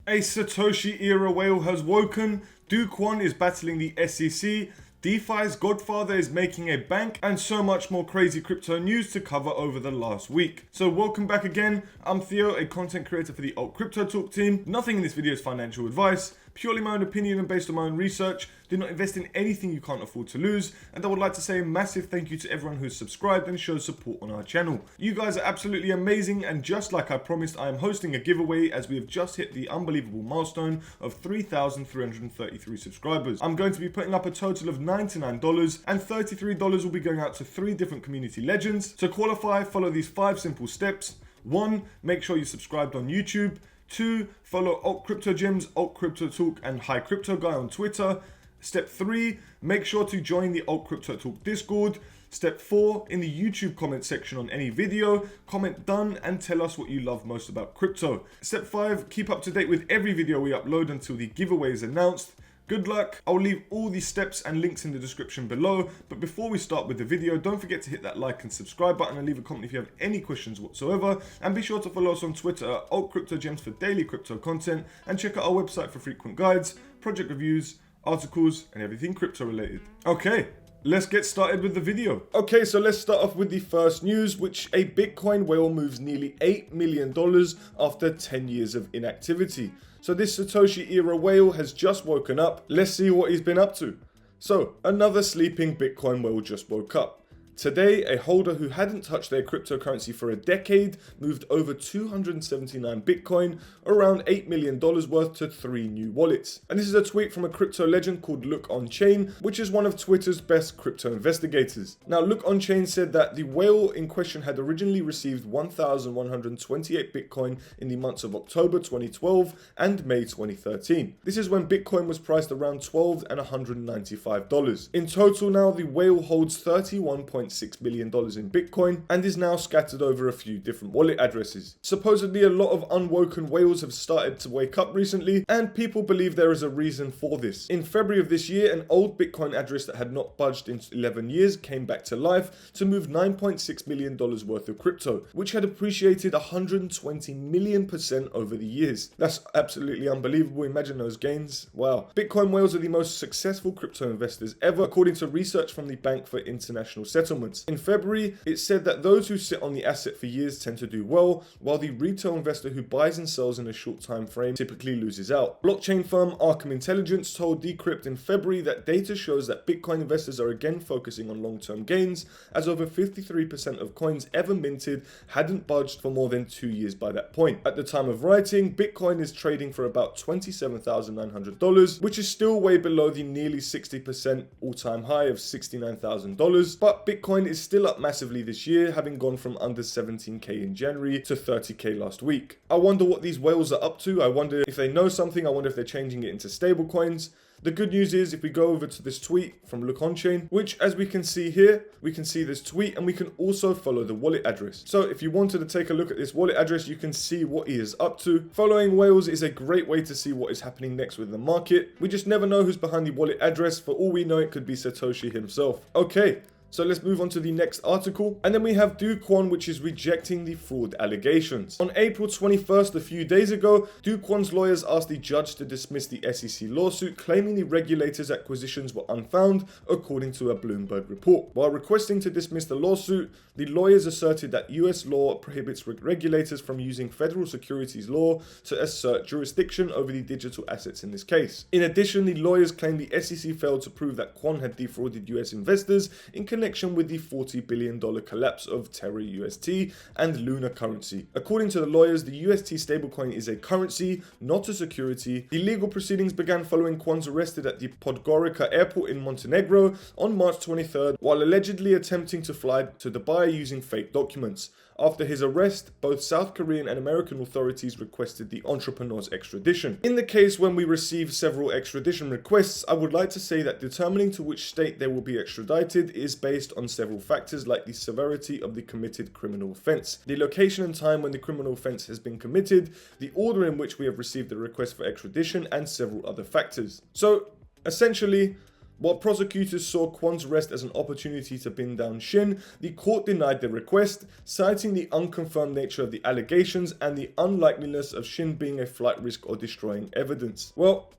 A Satoshi-era whale has woken, Kwon is battling the SEC, DeFi's Godfather is making a bank, and so much more crazy crypto news to cover over the last week. So welcome back again. I'm Theo, a content creator for the AltCryptoTalk team. Nothing in this video is financial advice, purely my own opinion and based on my own research. Do not invest in anything you can't afford to lose. And I would like to say a massive thank you to everyone who's subscribed and shows support on our channel. You guys are absolutely amazing, and just like I promised, I am hosting a giveaway as we have just hit the unbelievable milestone of 3,333 subscribers. I'm going to be putting up a total of $99 and $33 will be going out to 3 different community legends. To qualify, follow these 5 simple steps. 1. Make sure you subscribed on YouTube. 2. Follow AltCryptoGems, AltCryptoTalk, and Hi Crypto Guy on Twitter. Step 3. Make sure to join the AltCryptoTalk Discord. Step 4. In the YouTube comment section on any video, comment done and tell us what you love most about crypto. Step 5. Keep up to date with every video we upload until the giveaway is announced. Good luck. I'll leave all these steps and links in the description below. But before we start with the video, don't forget to hit that like and subscribe button and leave a comment if you have any questions whatsoever. And be sure to follow us on Twitter at AltCryptoGems for daily crypto content. And check out our website for frequent guides, project reviews, articles, and everything crypto related. Okay, let's get started with the video. Okay, so let's start off with the first news, which a Bitcoin whale moves nearly $8 million after 10 years of inactivity. So this Satoshi-era whale has just woken up. Let's see what he's been up to. So, another sleeping Bitcoin whale just woke up. Today, a holder who hadn't touched their cryptocurrency for a decade moved over 279 Bitcoin, around $8 million worth, to 3 new wallets. And this is a tweet from a crypto legend called Look On Chain, which is one of Twitter's best crypto investigators. Now, Look On Chain said that the whale in question had originally received 1,128 Bitcoin in the months of October 2012 and May 2013. This is when Bitcoin was priced around $12 and $195. In total now, the whale holds $31.6 million in Bitcoin and is now scattered over a few different wallet addresses. Supposedly a lot of unwoken whales have started to wake up recently, and people believe there is a reason for this. In February of this year, an old Bitcoin address that had not budged in 11 years came back to life to move $9.6 million worth of crypto, which had appreciated 120 million% over the years. That's absolutely unbelievable. Imagine those gains. Wow. Bitcoin whales are the most successful crypto investors ever, according to research from the Bank for International Settlements. In February, it said that those who sit on the asset for years tend to do well, while the retail investor who buys and sells in a short time frame typically loses out. Blockchain firm Arkham Intelligence told Decrypt in February that data shows that Bitcoin investors are again focusing on long-term gains, as over 53% of coins ever minted hadn't budged for more than 2 years by that point. At the time of writing, Bitcoin is trading for about $27,900, which is still way below the nearly 60% all-time high of $69,000, but Bitcoin is still up massively this year, having gone from under 17k in January to 30k last week. I wonder what these whales are up to. I wonder if they know something. I wonder if they're changing it into stablecoins. The good news is, if we go over to this tweet from Look On Chain, which as we can see here, we can see this tweet and we can also follow the wallet address. So if you wanted to take a look at this wallet address, you can see what he is up to. Following whales is a great way to see what is happening next with the market. We just never know who's behind the wallet address. For all we know, it could be Satoshi himself. Okay. So let's move on to the next article. And then we have Kwon, which is rejecting the fraud allegations. On April 21st, a few days ago, Kwon's lawyers asked the judge to dismiss the SEC lawsuit, claiming the regulator's acquisitions were unfound, according to a Bloomberg report. While requesting to dismiss the lawsuit, the lawyers asserted that US law prohibits regulators from using federal securities law to assert jurisdiction over the digital assets in this case. In addition, the lawyers claimed the SEC failed to prove that Kwon had defrauded US investors in connection with the $40 billion collapse of Terra UST and Luna currency. According to the lawyers, the UST stablecoin is a currency, not a security. The legal proceedings began following Kwon's arrested at the Podgorica airport in Montenegro on March 23rd, while allegedly attempting to fly to Dubai using fake documents. After his arrest, both South Korean and American authorities requested the entrepreneur's extradition. In the case when we receive several extradition requests, I would like to say that determining to which state they will be extradited is based on several factors like the severity of the committed criminal offense, the location and time when the criminal offense has been committed, the order in which we have received the request for extradition, and several other factors. So, essentially, While prosecutors saw Kwon's arrest as an opportunity to pin down Shin, the court denied the request, citing the unconfirmed nature of the allegations and the unlikeliness of Shin being a flight risk or destroying evidence. Well,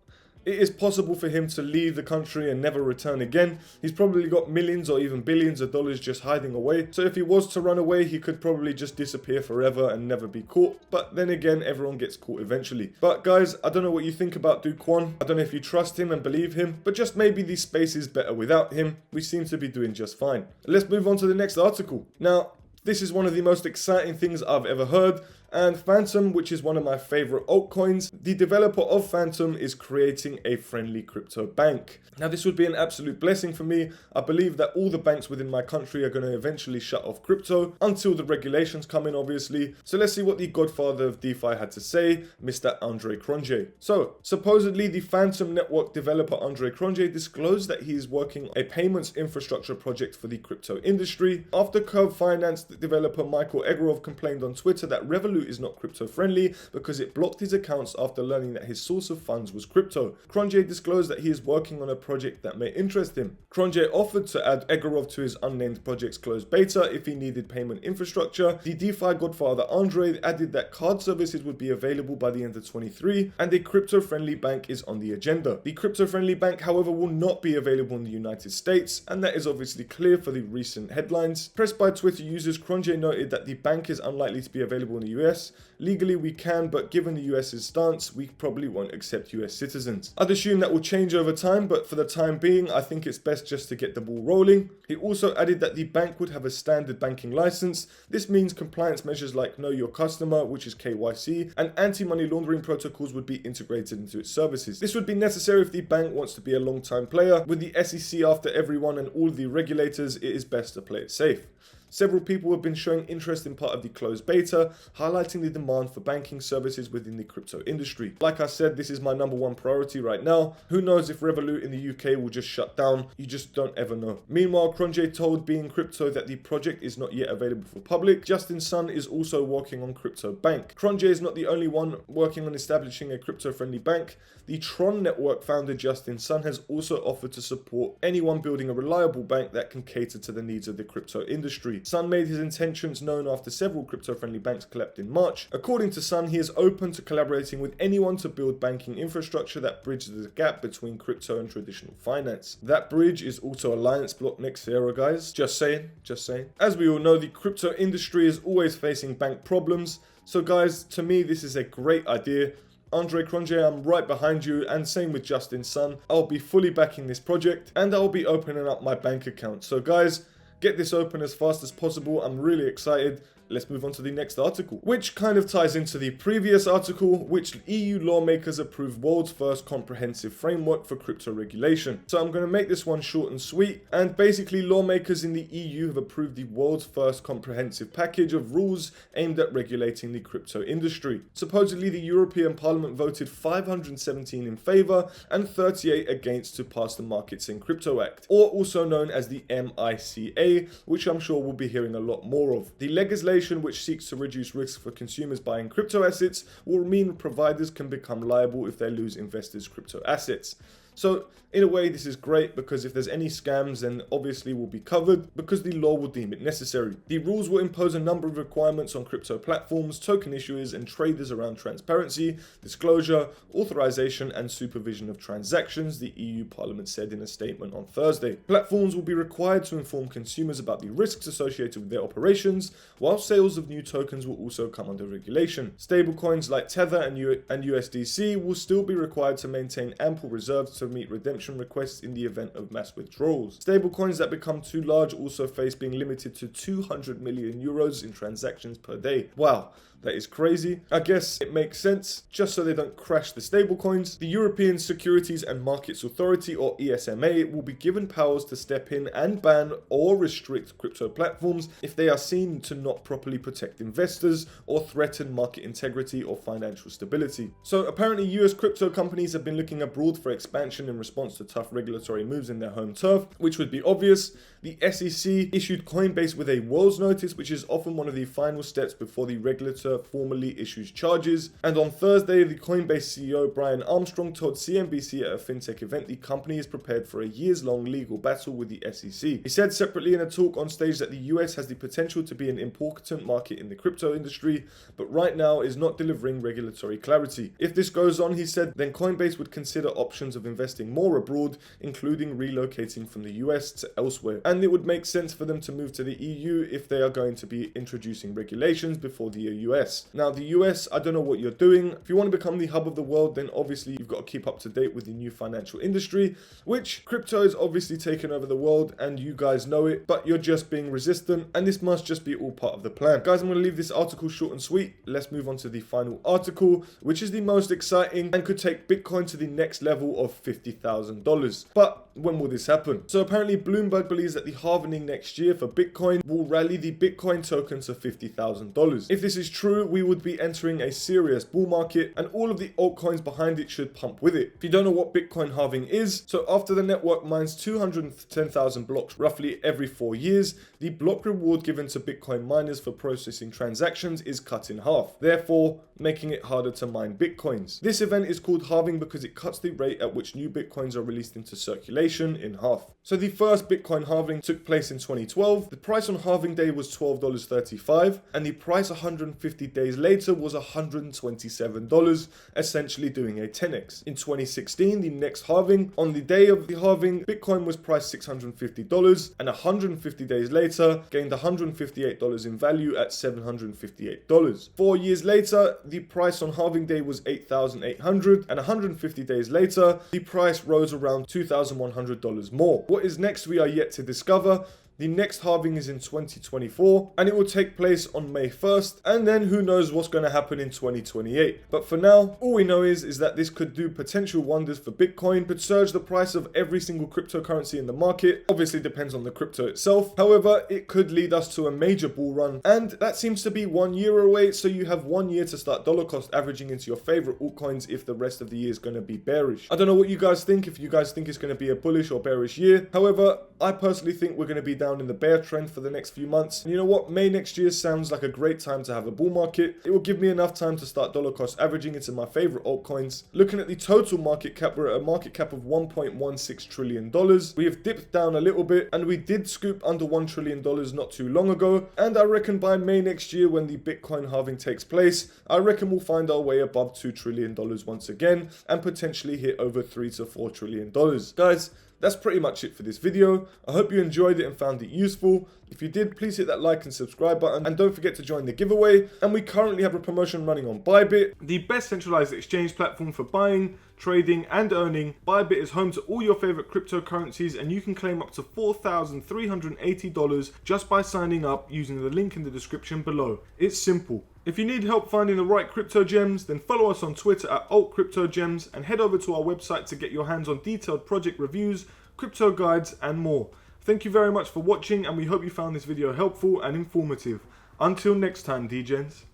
it is possible for him to leave the country and never return again. He's probably got millions or even billions of dollars just hiding away. So if he was to run away, he could probably just disappear forever and never be caught. But then again, everyone gets caught eventually. But guys, I don't know what you think about Do Kwon. I don't know if you trust him and believe him, but just maybe the space is better without him. We seem to be doing just fine. Let's move on to the next article. Now, this is one of the most exciting things I've ever heard. And Fantom, which is one of my favorite altcoins, the developer of Fantom is creating a friendly crypto bank. Now, this would be an absolute blessing for me. I believe that all the banks within my country are going to eventually shut off crypto until the regulations come in, obviously. So let's see what the godfather of DeFi had to say, Mr. Cronje. So, supposedly the Fantom network developer Cronje disclosed that he is working on a payments infrastructure project for the crypto industry. After Curve Finance developer Michael AIRDROP complained on Twitter that Revolut is not crypto friendly because it blocked his accounts after learning that his source of funds was crypto. Cronje disclosed that he is working on a project that may interest him. Cronje offered to add AIRDROP to his unnamed project's closed beta if he needed payment infrastructure. The DeFi Godfather Andre added that card services would be available by the end of 2023 and a crypto friendly bank is on the agenda. The crypto friendly bank, however, will not be available in the United States, and that is obviously clear for the recent headlines. Pressed by Twitter users, Cronje noted that the bank is unlikely to be available in the US. Legally we can, but given the US's stance, we probably won't accept US citizens. I'd assume that will change over time, but for the time being, I think it's best just to get the ball rolling. He also added that the bank would have a standard banking license. This means compliance measures like Know Your Customer, which is KYC, and anti-money laundering protocols would be integrated into its services. This would be necessary if the bank wants to be a long-time player. With the SEC after everyone and all the regulators, it is best to play it safe. Several people have been showing interest in part of the closed beta, highlighting the demand for banking services within the crypto industry. Like I said, this is my #1 priority right now. Who knows if Revolut in the UK will just shut down? You just don't ever know. Meanwhile, Cronje told Being Crypto that the project is not yet available for public. Justin Sun is also working on Crypto Bank. Cronje is not the only one working on establishing a crypto-friendly bank. The Tron network founder Justin Sun has also offered to support anyone building a reliable bank that can cater to the needs of the crypto industry. Sun made his intentions known after several crypto-friendly banks collapsed in March. According to Sun, he is open to collaborating with anyone to build banking infrastructure that bridges the gap between crypto and traditional finance. That bridge is also Alliance Block next era, guys. Just saying, just saying. As we all know, the crypto industry is always facing bank problems. So guys, to me, this is a great idea. Cronje, I'm right behind you, and same with Justin Sun. I'll be fully backing this project and I'll be opening up my bank account. So guys, get this open as fast as possible. I'm really excited. Let's move on to the next article, which kind of ties into the previous article, which EU lawmakers approve world's first comprehensive framework for crypto regulation. So I'm going to make this one short and sweet. And basically, lawmakers in the EU have approved the world's first comprehensive package of rules aimed at regulating the crypto industry. Supposedly, the European Parliament voted 517 in favor and 38 against to pass the Markets in Crypto Act, or also known as the MICA, which I'm sure we'll be hearing a lot more of. The legislation, which seeks to reduce risk for consumers buying crypto assets, will mean providers can become liable if they lose investors' crypto assets. So in a way, this is great because if there's any scams, then obviously will be covered because the law will deem it necessary. The rules will impose a number of requirements on crypto platforms, token issuers and traders around transparency, disclosure, authorization and supervision of transactions, the EU Parliament said in a statement on Thursday. Platforms will be required to inform consumers about the risks associated with their operations, while sales of new tokens will also come under regulation. Stablecoins like Tether and USDC will still be required to maintain ample reserves to meet redemption requests in the event of mass withdrawals. Stablecoins that become too large also face being limited to 200 million euros in transactions per day. Wow. That is crazy. I guess it makes sense, just so they don't crash the stablecoins. The European Securities and Markets Authority, or ESMA, will be given powers to step in and ban or restrict crypto platforms if they are seen to not properly protect investors or threaten market integrity or financial stability. So apparently US crypto companies have been looking abroad for expansion in response to tough regulatory moves in their home turf, which would be obvious. The SEC issued Coinbase with a World's Notice, which is often one of the final steps before the regulator regulator formally issues charges. And on Thursday, the Coinbase CEO Brian Armstrong told CNBC at a fintech event the company is prepared for a years-long legal battle with the SEC. He said separately in a talk on stage that the US has the potential to be an important market in the crypto industry, but right now is not delivering regulatory clarity. If this goes on, he said, then Coinbase would consider options of investing more abroad, including relocating from the US to elsewhere. And it would make sense for them to move to the EU if they are going to be introducing regulations before the US. Now, the US, I don't know what you're doing. If you want to become the hub of the world, then obviously you've got to keep up to date with the new financial industry, which crypto is obviously taken over the world, and you guys know it, but you're just being resistant, and this must just be all part of the plan. Guys, I'm going to leave this article short and sweet. Let's move on to the final article, which is the most exciting and could take Bitcoin to the next level of $50,000. But when will this happen? So apparently Bloomberg believes that the halving next year for Bitcoin will rally the Bitcoin token to $50,000. If this is true, we would be entering a serious bull market, and all of the altcoins behind it should pump with it. If you don't know what Bitcoin halving is, so after the network mines 210,000 blocks roughly every 4 years, the block reward given to Bitcoin miners for processing transactions is cut in half, therefore making it harder to mine Bitcoins. This event is called halving because it cuts the rate at which new Bitcoins are released into circulation in half. So the first Bitcoin halving took place in 2012. The price on halving day was $12.35, and the price 150 days later was $127, essentially doing a 10x. In 2016, the next halving, on the day of the halving, Bitcoin was priced $650, and 150 days later gained $158 in value at $758. 4 years later, the price on halving day was $8,800, and 150 days later, the price rose around $2,100 more. What is next, we are yet to discover. The next halving is in 2024, and it will take place on May 1st, and then who knows what's going to happen in 2028. But for now, all we know is that this could do potential wonders for Bitcoin, could surge the price of every single cryptocurrency in the market. Obviously depends on the crypto itself. However, it could lead us to a major bull run, and that seems to be 1 year away, so you have 1 year to start dollar cost averaging into your favorite altcoins if the rest of the year is going to be bearish. I don't know what you guys think, if you guys think it's going to be a bullish or bearish year. However, I personally think we're going to be down in the bear trend for the next few months. And you know what? May next year sounds like a great time to have a bull market. It will give me enough time to start dollar cost averaging into my favorite altcoins. Looking at the total market cap, we're at a market cap of $1.16 trillion. We have dipped down a little bit, and we did scoop under $1 trillion not too long ago. And I reckon by May next year, when the Bitcoin halving takes place, I reckon we'll find our way above $2 trillion once again, and potentially hit over $3 to $4 trillion. Guys, that's pretty much it for this video. I hope you enjoyed it and found it useful. If you did, please hit that like and subscribe button, and don't forget to join the giveaway. And we currently have a promotion running on Bybit, the best centralized exchange platform for buying, trading and earning. Bybit is home to all your favorite cryptocurrencies, and you can claim up to $4,380 just by signing up using the link in the description below. It's simple. If you need help finding the right crypto gems, then follow us on Twitter at AltCryptoGems, and head over to our website to get your hands on detailed project reviews, crypto guides and more. Thank you very much for watching, and we hope you found this video helpful and informative. Until next time, DGens.